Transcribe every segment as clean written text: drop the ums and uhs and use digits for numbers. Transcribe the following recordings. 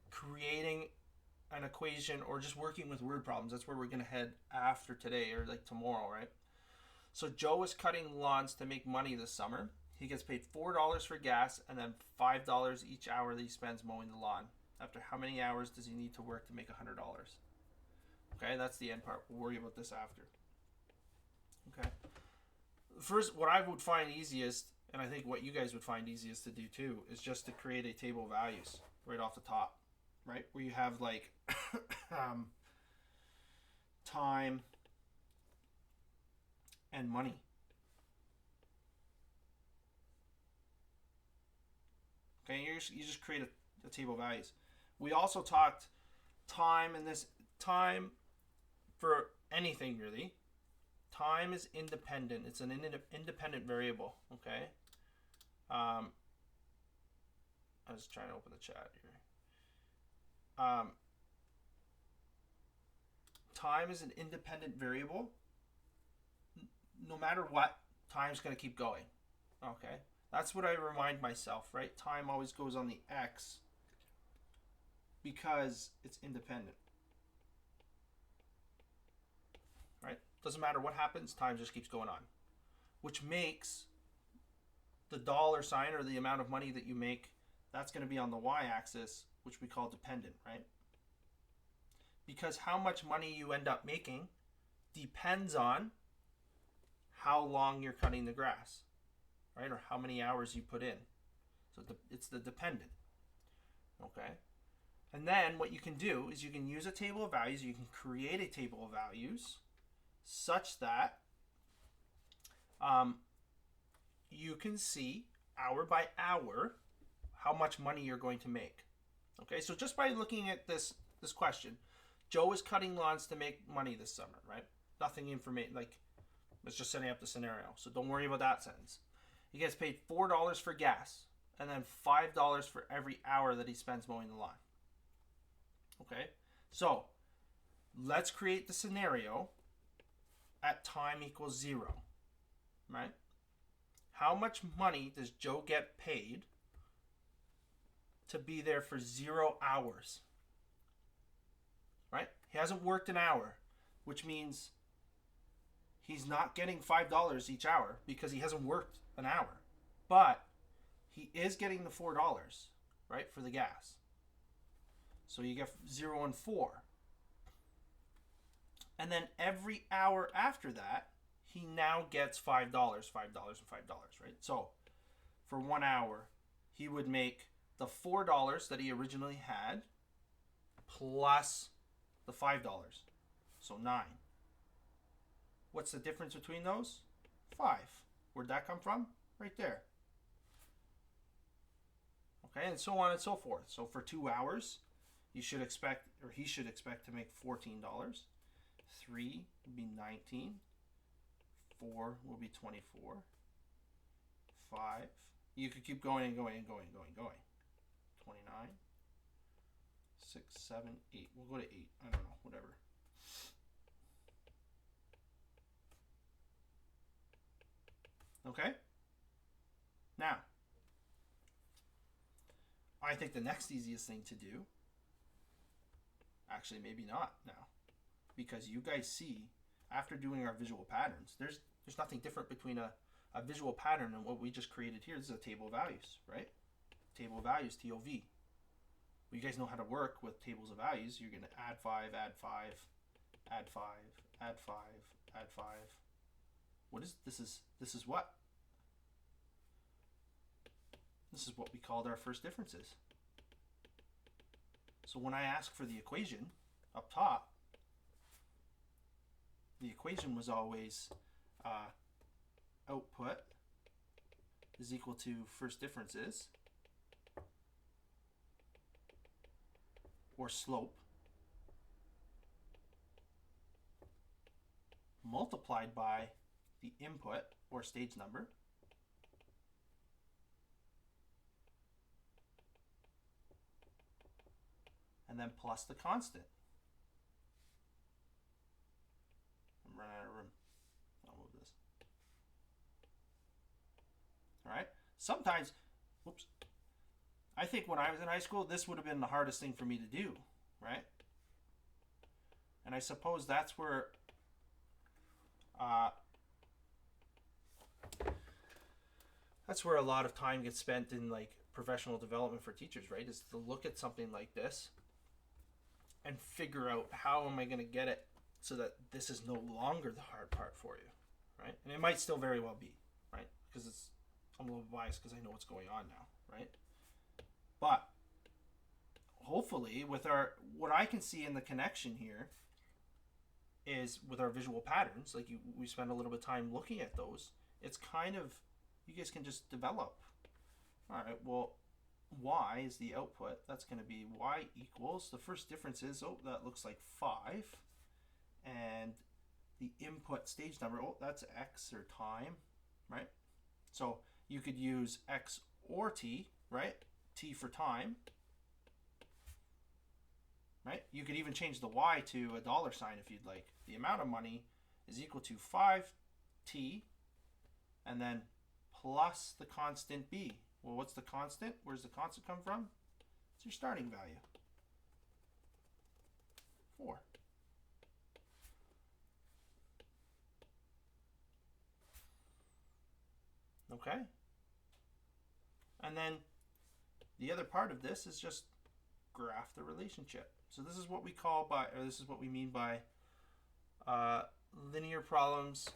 creating an equation or just working with word problems. That's where we're going to head after today or like tomorrow, right? So Joe is cutting lawns to make money this summer. He gets paid $4 for gas and then $5 each hour that he spends mowing the lawn. After how many hours does he need to work to make $100? Okay, that's the end part. We'll worry about this after. Okay. First, what I would find easiest, and I think what you guys would find easiest to do too, is just to create a table of values right off the top, right? Where you have like time and money. Okay, you just create a table of values. We also talked time, and this time for anything really. Time is independent. It's an independent variable. Okay. I was trying to open the chat here. Time is an independent variable. No matter what, time's going to keep going. Okay. That's what I remind myself, right? Time always goes on the X because it's independent. Right? Doesn't matter what happens, time just keeps going on. Which makes the dollar sign or the amount of money that you make, that's going to be on the y-axis, which we call dependent, right? Because how much money you end up making depends on how long you're cutting the grass, right? Or how many hours you put in. So it's the dependent. Okay? And then what you can do is you can use a table of values. You can create a table of values such that you can see hour by hour how much money you're going to make. Okay, so just by looking at this question, Joe is cutting lawns to make money this summer, right? Nothing information, like, it's just setting up the scenario. So don't worry about that sentence. He gets paid $4 for gas and then $5 for every hour that he spends mowing the lawn. Okay, so let's create the scenario at time equals 0, right? How much money does Joe get paid to be there for 0 hours? Right? He hasn't worked an hour, which means he's not getting $5 each hour because he hasn't worked an hour. But he is getting the $4, right, for the gas. So you get 0 and 4. And then every hour after that, he now gets $5, $5, and $5, right? So for 1 hour, he would make the $4 that he originally had plus the $5. So 9. What's the difference between those? 5. Where'd that come from? Right there. Okay, and so on and so forth. So for 2 hours, you should expect, or he should expect to make $14. 3 would be 19. 4 will be 24. 5. You could keep going and going and going and going and going. 29. 6, 7, 8. We'll go to 8. I don't know, whatever. Okay? Now, I think the next easiest thing to do, actually maybe not now, because you guys see, after doing our visual patterns, there's nothing different between a visual pattern and what we just created here. This is a table of values, right? Table of values, TOV. Well, you guys know how to work with tables of values. You're going to add 5, add 5, add 5, add 5, add 5. What is this? This is what? This is what we called our first differences. So when I ask for the equation up top, the equation was always output is equal to first differences, or slope, multiplied by the input, or stage number, and then plus the constant. I'm running out of room. I'll move this. All right. Sometimes, whoops. I think when I was in high school, this would have been the hardest thing for me to do, right? And I suppose that's where a lot of time gets spent in like professional development for teachers, right? Is to look at something like this and figure out how am I going to get it so that this is no longer the hard part for you, right? And it might still very well be, right? Because I'm a little biased because I know what's going on now, right? But hopefully with what I can see in the connection here is with our visual patterns, like we spend a little bit of time looking at those, it's kind of, you guys can just develop. All right, well, y is the output. That's going to be y equals, the first difference is, oh, that looks like 5. And the input stage number, oh, that's x or time, right? So you could use x or t, right? T for time, right? You could even change the y to a dollar sign if you'd like. The amount of money is equal to 5t, and then plus the constant b. Well, what's the constant? Where's the constant come from? It's your starting value. 4. Okay? And then the other part of this is just graph the relationship. So this is what we call by, or this is what we mean by linear problems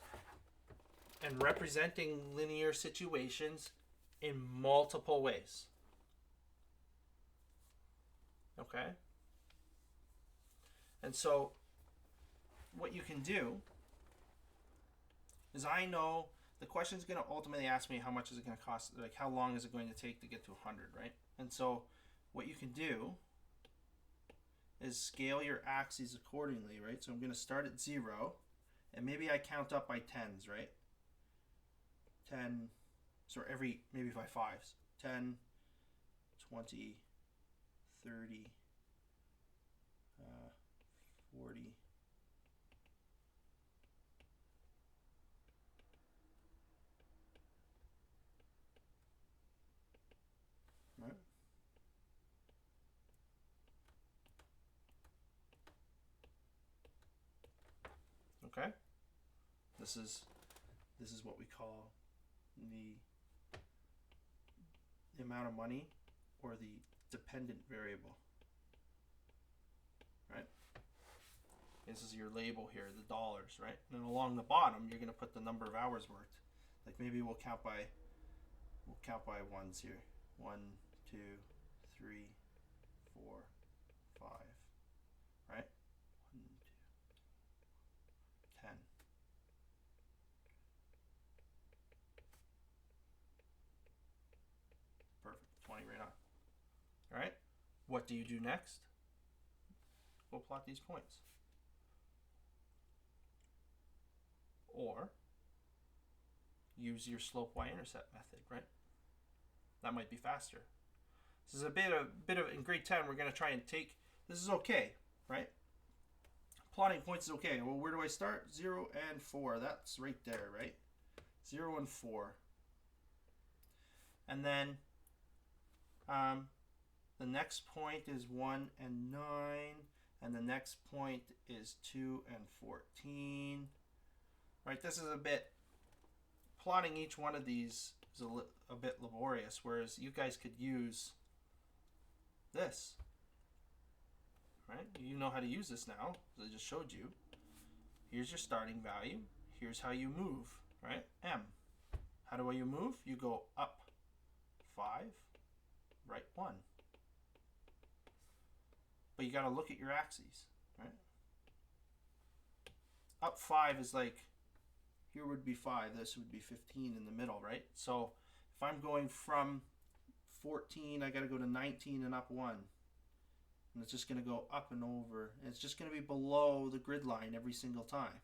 and representing linear situations in multiple ways. Okay? And so what you can do is, I know the question is going to ultimately ask me how much is it going to cost, like how long is it going to take to get to 100, right? And so what you can do is scale your axes accordingly, right? So I'm going to start at 0, and maybe I count up by 10s, right? 10, so maybe by 5s. 10, 20, 30, 40, right? Okay? This is what we call the amount of money, or the dependent variable, right? This is your label here, the dollars, right? And then along the bottom, you're going to put the number of hours worked. Like maybe we'll count by ones here. 1, 2, 3, 4, 5, right? 1, 2, 10. Perfect. 20 right on. All right. What do you do next? We'll plot these points. Or use your slope y-intercept method, right? That might be faster. This is a bit of in grade 10 we're going to try and take, this is okay, right? Plotting points is okay. Well, where do I start? 0 and 4. That's right there, right? 0 and 4. And then the next point is 1 and 9. And the next point is 2 and 14. Right, this is a bit, plotting each one of these is a bit laborious, whereas you guys could use this, right? You know how to use this now, as I just showed you. Here's your starting value. Here's how you move, right? M. How do you move? You go up 5, right 1. But you got to look at your axes, right? Up 5 is like, here would be 5, this would be 15 in the middle, right? So if I'm going from 14, I got to go to 19 and up 1. And it's just going to go up and over. And it's just going to be below the grid line every single time.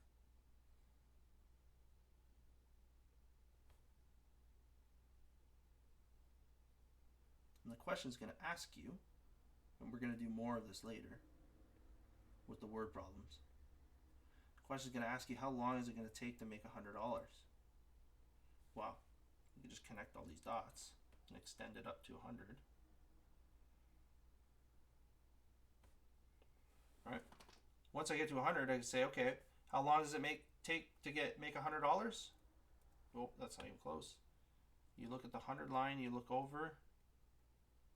And the question is going to ask you, and we're going to do more of this later with the word problems. Question is going to ask you, how long is it going to take to make $100? Well, you can just connect all these dots and extend it up to 100. once I get to 100, I can say, okay, how long does it take to make $100? Oh, that's not even close. You look at the 100 line, you look over.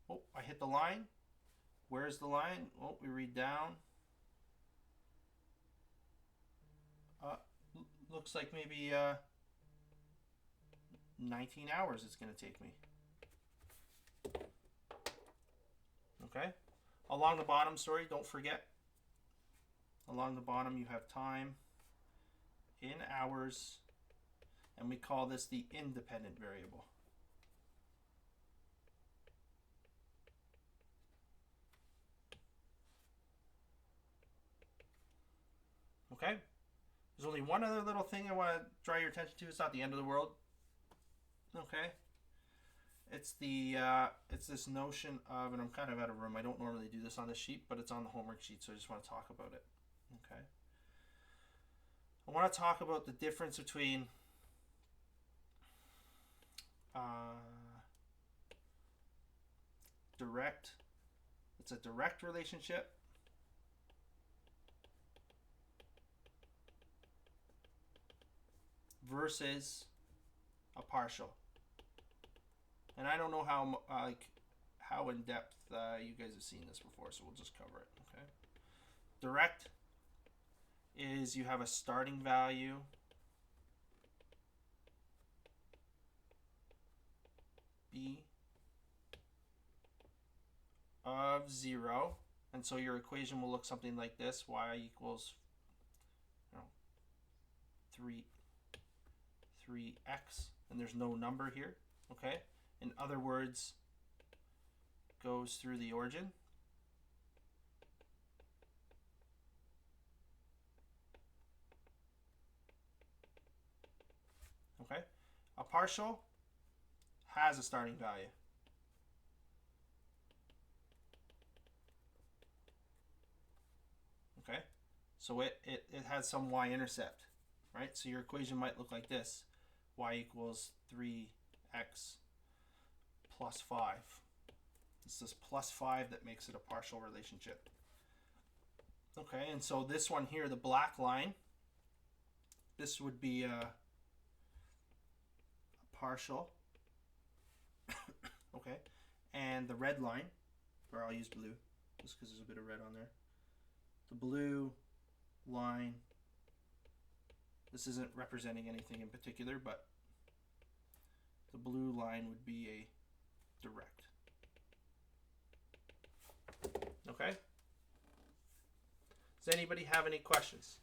Oh, I hit the line. Where's the line? Oh, we read down. Looks like maybe 19 hours it's going to take me. Okay. Along the bottom, sorry, don't forget. Along the bottom you have time in hours, and we call this the independent variable. Okay? There's only one other little thing I want to draw your attention to. It's not the end of the world. Okay? It's this notion of, and I'm kind of out of room. I don't normally do this on this sheet, but it's on the homework sheet, so I just want to talk about it. Okay? I want to talk about the difference between it's a direct relationship versus a partial. And I don't know how in depth you guys have seen this before, so we'll just cover it. Okay. Direct is you have a starting value b of 0, and so your equation will look something like this: y equals 3x, and there's no number here. Okay. In other words, goes through the origin. Okay. A partial has a starting value. Okay. So it has some y-intercept, right? So your equation might look like this: y equals 3x plus 5. It's this plus 5 that makes it a partial relationship. Okay, and so this one here, the black line, this would be a partial. Okay, and the red line, or I'll use blue, just because there's a bit of red on there. The blue line, this isn't representing anything in particular, but the blue line would be a direct. Okay? Does anybody have any questions?